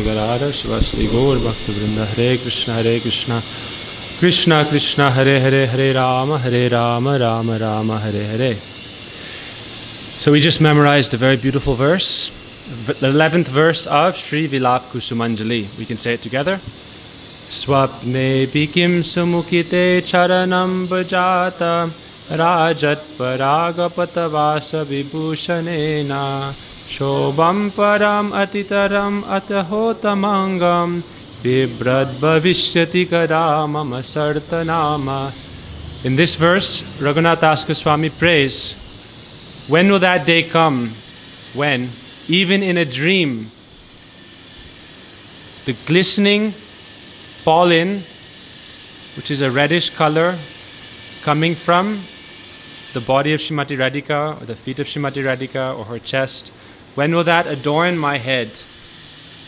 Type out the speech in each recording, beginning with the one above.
Advaita Gadadhar Sivasri Gaur Bhakta Vrinda. Hare Krishna Krishna Krishna Hare Hare, Hare Rama Rama Rama Hare Hare. So we just memorized a very beautiful verse, the 11th verse of Sri Vilapa Kusumanjali. We can say it together. Swapne bikim sumukite charanam bhajata rajat paragapatavasa vibhushanena shobham param atitaram atahotamangam Vibrad bhavishyati kada mama sartanama. In this verse, Raghunath Das Goswami prays, when will that day come when, even in a dream, the glistening pollen, which is a reddish color coming from the body of Srimati Radhika or the feet of Srimati Radhika or her chest, when will that adorn my head?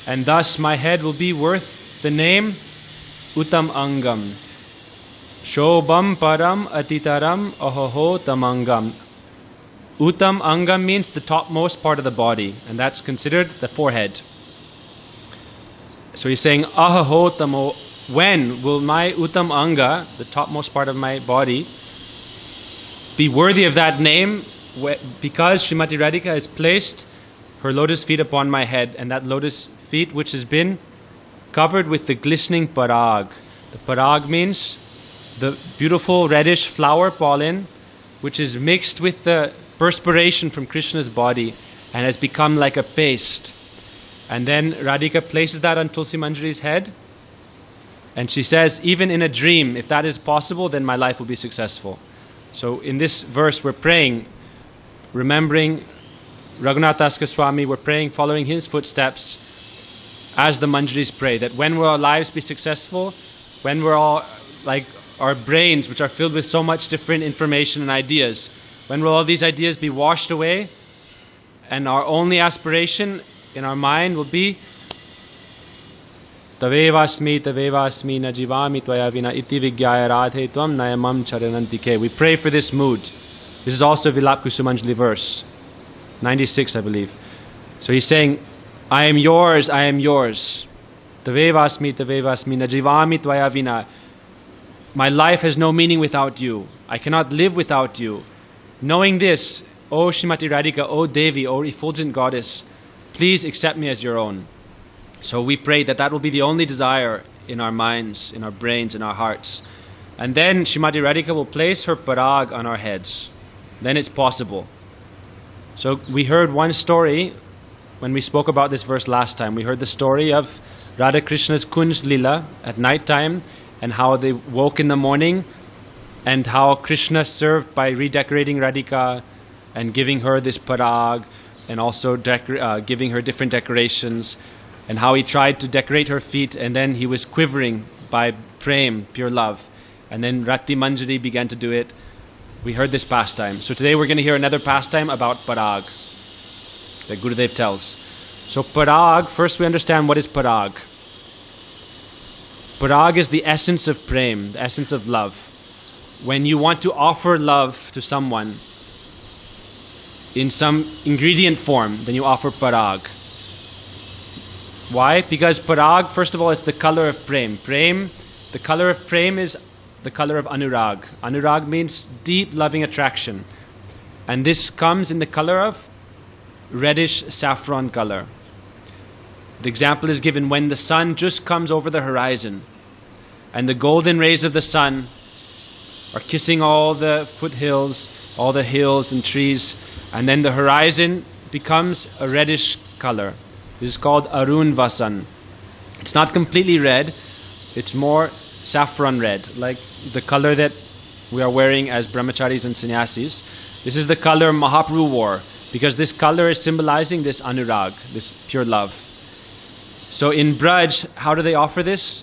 And thus my head will be worth the name Uttam Angam. Shobham Param Atitaram Ahoho Tamangam. Uttam Angam means the topmost part of the body, and that's considered the forehead. So he's saying, Ahoho Tamo, when will my Uttam Anga, the topmost part of my body, be worthy of that name? Because Srimati Radhika has placed her lotus feet upon my head, and that lotus feet which has been covered with the glistening parag. The parag means the beautiful reddish flower pollen which is mixed with the perspiration from Krishna's body and has become like a paste. And then Radhika places that on Tulsi Manjari's head and she says, even in a dream, if that is possible, then my life will be successful. So in this verse we're praying, remembering Raghunath Das Goswami, we're praying following his footsteps as the Manjaris pray, that when will our lives be successful, when we're all like our brains which are filled with so much different information and ideas, when will all these ideas be washed away and our only aspiration in our mind will be Tavevasmi na jivami tvaya vina iti vigyaya radhe tvam nayamam charanantike. We pray for this mood. This is also Vilapa Kusumanjali verse 96, I believe. So he's saying, I am yours, I am yours. Tavevasmi na jivami tvaya vina. My life has no meaning without you. I cannot live without you. Knowing this, O Srimati Radhika, O Devi, O effulgent goddess, please accept me as your own. So we pray that that will be the only desire in our minds, in our brains, in our hearts. And then Srimati Radhika will place her parag on our heads. Then it's possible. So we heard one story when we spoke about this verse last time. We heard the story of Radha Krishna's Kunj Lila at night time and how they woke in the morning and how Krishna served by redecorating Radhika and giving her this parag and also giving her different decorations, and how he tried to decorate her feet and then he was quivering by prem, pure love. And then Rati Manjari began to do it. We heard this pastime. So today we're going to hear another pastime about parag that Gurudev tells. So parag, first we understand what is parag. Parag is the essence of prem, the essence of love. When you want to offer love to someone in some ingredient form, then you offer parag. Why? Because parag, first of all, is the color of prem. Prem, the color of prem is the color of anurag. Anurag means deep loving attraction. And this comes in the color of reddish saffron color. The example is given when the sun just comes over the horizon and the golden rays of the sun are kissing all the foothills, all the hills and trees, and then the horizon becomes a reddish color. This is called Arun Vasan. It's not completely red, it's more saffron red, like the color that we are wearing as brahmacharis and sannyasis. This is the color Mahaprabhu wore, because this color is symbolizing this anurag, this pure love. So in Braj, how do they offer this?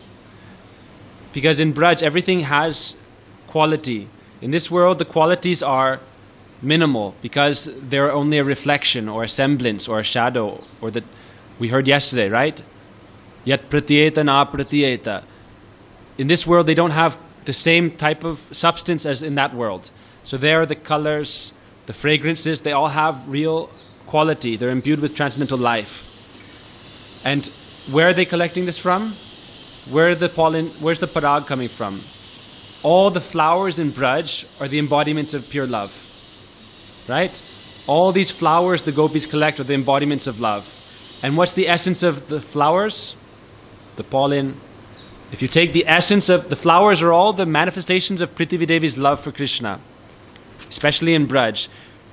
Because in Braj, everything has quality. In this world, the qualities are minimal because they're only a reflection or a semblance or a shadow, or that we heard yesterday, right? Yat pratyeta na pratyeta. In this world, they don't have the same type of substance as in that world. So there, the colors, the fragrances, they all have real quality. They're imbued with transcendental life. And where are they collecting this from? Where's the parag coming from? All the flowers in Braj are the embodiments of pure love. Right? All these flowers the gopis collect are the embodiments of love. And what's the essence of the flowers? The pollen. If you take the essence of the flowers, are all the manifestations of Prithvi Devi's love for Krishna, especially in Braj.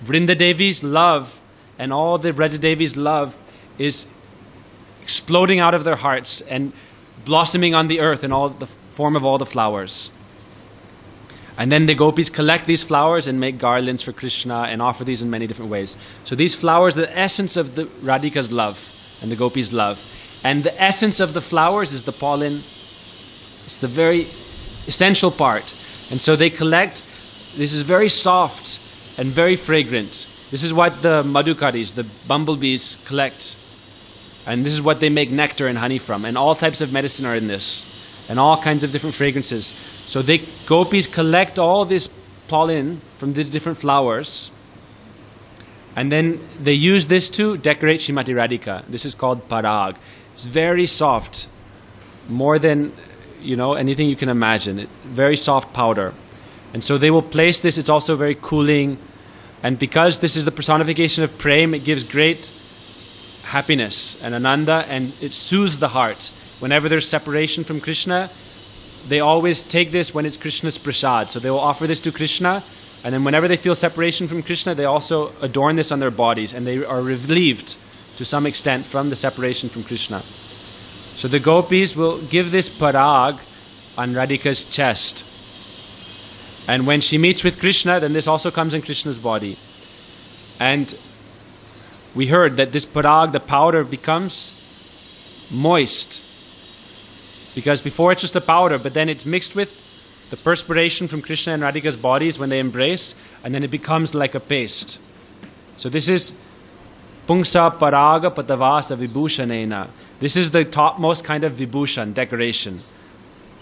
Vrinda Devi's love and all the Vraja Devi's love is exploding out of their hearts and blossoming on the earth in all the form of all the flowers. And then the gopis collect these flowers and make garlands for Krishna and offer these in many different ways. So these flowers are the essence of the Radhika's love and the gopis' love. And the essence of the flowers is the pollen. It's the very essential part. And so they collect, this is very soft and very fragrant. This is what the madhukaris, the bumblebees, collect. And this is what they make nectar and honey from. And all types of medicine are in this. And all kinds of different fragrances. So gopis collect all this pollen from the different flowers. And then they use this to decorate Srimati Radhika. This is called parag. It's very soft. More than, anything you can imagine. Very soft powder. And so they will place this. It's also very cooling. And because this is the personification of prem, it gives great happiness and ananda, and it soothes the heart. Whenever there's separation from Krishna, they always take this when it's Krishna's prasad. So they will offer this to Krishna, and then whenever they feel separation from Krishna, they also adorn this on their bodies, and they are relieved to some extent from the separation from Krishna. So the gopis will give this parag on Radhika's chest. And when she meets with Krishna, then this also comes in Krishna's body. And we heard that this parag, the powder, becomes moist. Because before it's just a powder, but then it's mixed with the perspiration from Krishna and Radhika's bodies when they embrace, and then it becomes like a paste. So this is Pungsa Paraga Patavasa Vibhushanena. This is the topmost kind of vibhushan, decoration.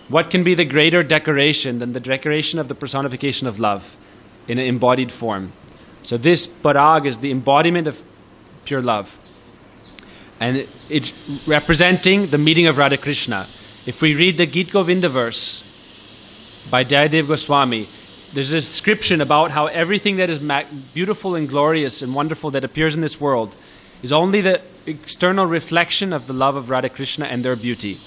What can be the greater decoration than the decoration of the personification of love in an embodied form? So this parag is the embodiment of pure love. And it's representing the meeting of Radha Krishna. If we read the Gita Govinda verse by Jayadev Goswami, there's a description about how everything that is beautiful and glorious and wonderful that appears in this world is only the external reflection of the love of Radha Krishna and their beauty.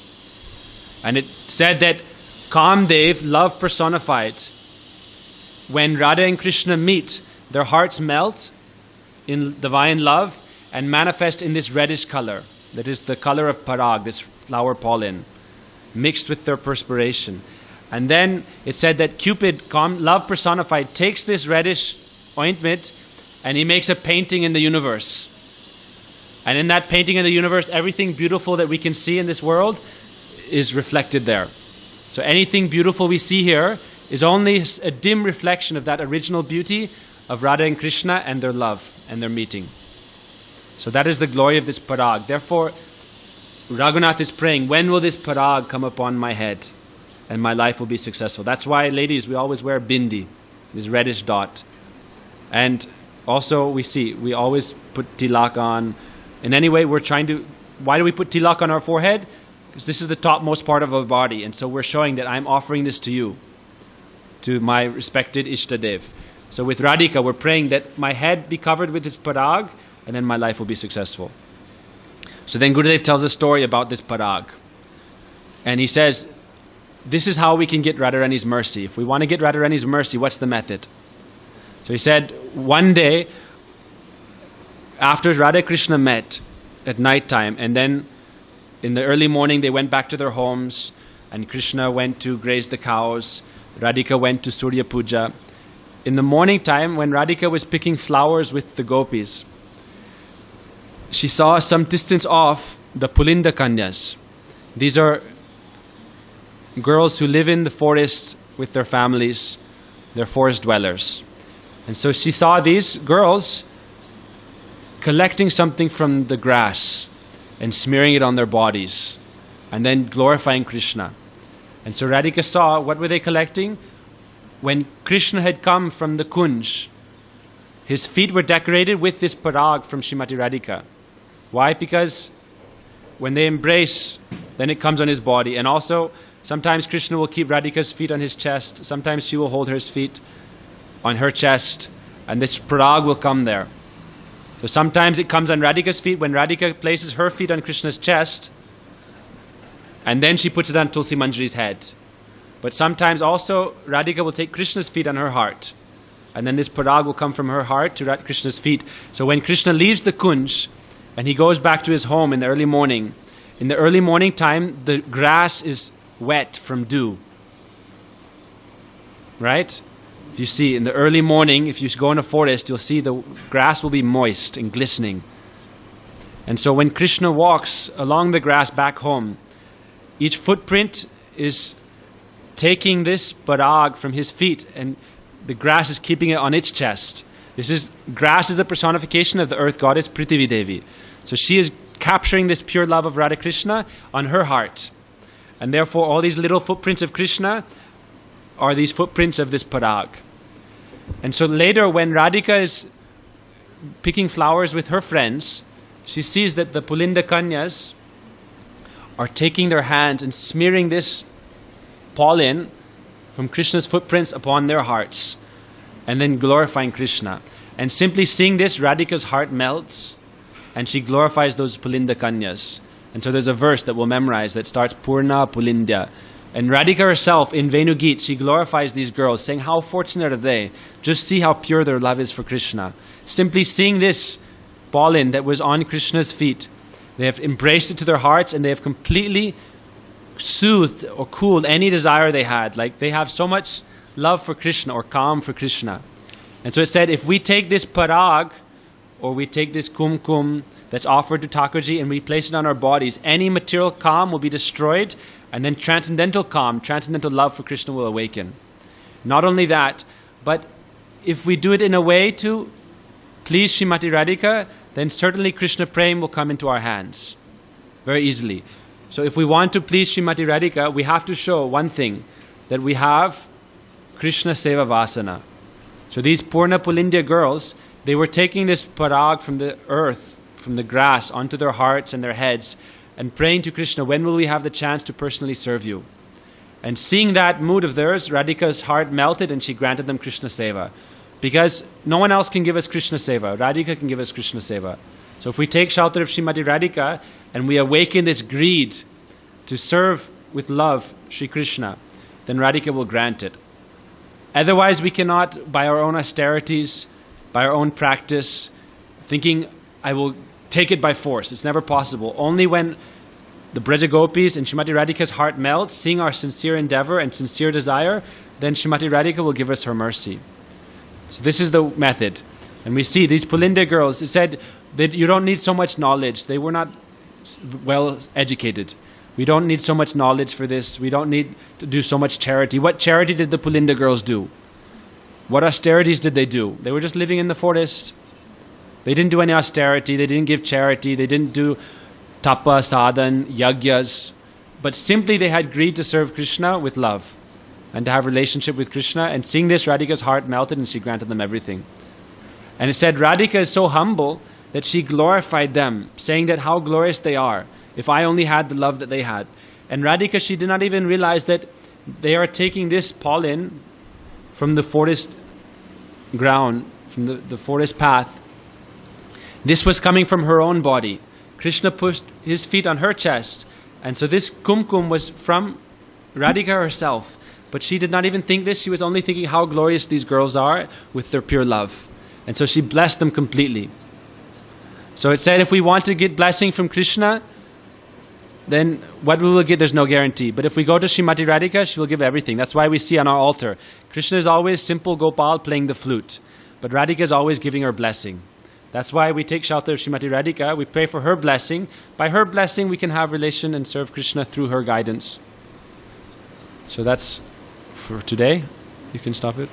And it said that Kamdev, love personified, when Radha and Krishna meet, their hearts melt in divine love and manifest in this reddish color. That is the color of parag, this flower pollen, mixed with their perspiration. And then it said that Cupid, love personified, takes this reddish ointment and he makes a painting in the universe. And in that painting in the universe, everything beautiful that we can see in this world is reflected there. So anything beautiful we see here is only a dim reflection of that original beauty of Radha and Krishna and their love and their meeting. So that is the glory of this parag. Therefore, Raghunath is praying, when will this parag come upon my head and my life will be successful? That's why, ladies, we always wear bindi, this reddish dot. And also we always put tilak on. In any way, why do we put tilak on our forehead? Because this is the topmost part of our body. And so we're showing that I'm offering this to you, to my respected Ishtadev. So with Radhika, we're praying that my head be covered with this parag, and then my life will be successful. So then Gurudev tells a story about this parag. And he says, this is how we can get Radharani's mercy. If we want to get Radharani's mercy, what's the method? So he said, one day, after Radha Krishna met at night time, and then in the early morning they went back to their homes, and Krishna went to graze the cows, Radhika went to Surya Puja. In the morning time, when Radhika was picking flowers with the gopis, she saw some distance off the Pulinda Kanyas. These are girls who live in the forest with their families. They're forest dwellers. And so she saw these girls collecting something from the grass and smearing it on their bodies and then glorifying Krishna. And so Radhika saw, what were they collecting? When Krishna had come from the Kunj, his feet were decorated with this parag from Srimati Radhika. Why? Because when they embrace, then it comes on his body. And also, sometimes Krishna will keep Radhika's feet on his chest. Sometimes she will hold his feet on her chest. And this parag will come there. So sometimes it comes on Radhika's feet when Radhika places her feet on Krishna's chest. And then she puts it on Tulsi Manjari's head. But sometimes also Radhika will take Krishna's feet on her heart. And then this parag will come from her heart to Krishna's feet. So when Krishna leaves the Kunj and he goes back to his home in the early morning time, the grass is wet from dew. Right? If you see in the early morning, if you go in a forest, you'll see the grass will be moist and glistening. And so when Krishna walks along the grass back home, each footprint is taking this parag from his feet, and the grass is keeping it on its chest. Grass is the personification of the earth goddess Prithvi Devi. So she is capturing this pure love of Radha Krishna on her heart. And therefore all these little footprints of Krishna are these footprints of this parag. And so later when Radhika is picking flowers with her friends, she sees that the Pulinda Kanyas are taking their hands and smearing this pollen from Krishna's footprints upon their hearts and then glorifying Krishna. And simply seeing this, Radhika's heart melts and she glorifies those Pulinda Kanyas. And so there's a verse that we'll memorize that starts Purna Pulindya. And Radhika herself in Venugit, she glorifies these girls, saying how fortunate are they. Just see how pure their love is for Krishna. Simply seeing this pollen that was on Krishna's feet, they have embraced it to their hearts and they have completely soothed or cooled any desire they had. Like they have so much love for Krishna or calm for Krishna. And so it said, if we take this parag or we take this kumkum that's offered to Thakurji and we place it on our bodies, any material calm will be destroyed and then transcendental calm, transcendental love for Krishna will awaken. Not only that, but if we do it in a way to please Srimati Radhika, then certainly Krishna Prem will come into our hands very easily. So if we want to please Srimati Radhika, we have to show one thing, that we have Krishna Seva Vasana. So these Purna Pulindya girls, they were taking this parag from the earth, from the grass, onto their hearts and their heads, and praying to Krishna, when will we have the chance to personally serve you? And seeing that mood of theirs, Radhika's heart melted and she granted them Krishna Seva. Because no one else can give us Krishna Seva. Radhika can give us Krishna Seva. So if we take shelter of Srimati Radhika and we awaken this greed to serve with love Sri Krishna, then Radhika will grant it. Otherwise we cannot, by our own austerities, by our own practice, thinking I will take it by force. It's never possible. Only when the Braja Gopis and Srimati Radhika's heart melts, seeing our sincere endeavor and sincere desire, then Srimati Radhika will give us her mercy. So this is the method. And we see these Pulinda girls, it said that you don't need so much knowledge. They were not well educated. We don't need so much knowledge for this. We don't need to do so much charity. What charity did the Pulinda girls do? What austerities did they do? They were just living in the forest. They didn't do any austerity. They didn't give charity. They didn't do tapa, sadhan, yagyas. But simply they had greed to serve Krishna with love and to have relationship with Krishna. And seeing this, Radhika's heart melted and she granted them everything. And it said Radhika is so humble that she glorified them, saying that how glorious they are, if I only had the love that they had. And Radhika, she did not even realize that they are taking this pollen from the forest ground, from the forest path. This was coming from her own body. Krishna pushed his feet on her chest. And so this kumkum was from Radhika herself. But she did not even think this. She was only thinking how glorious these girls are with their pure love. And so she blessed them completely. So it said if we want to get blessing from Krishna, then what we will get, there's no guarantee. But if we go to Srimati Radhika, she will give everything. That's why we see on our altar, Krishna is always simple Gopal playing the flute. But Radhika is always giving her blessing. That's why we take shelter of Srimati Radhika. We pray for her blessing. By her blessing, we can have relation and serve Krishna through her guidance. So that's for today. You can stop it.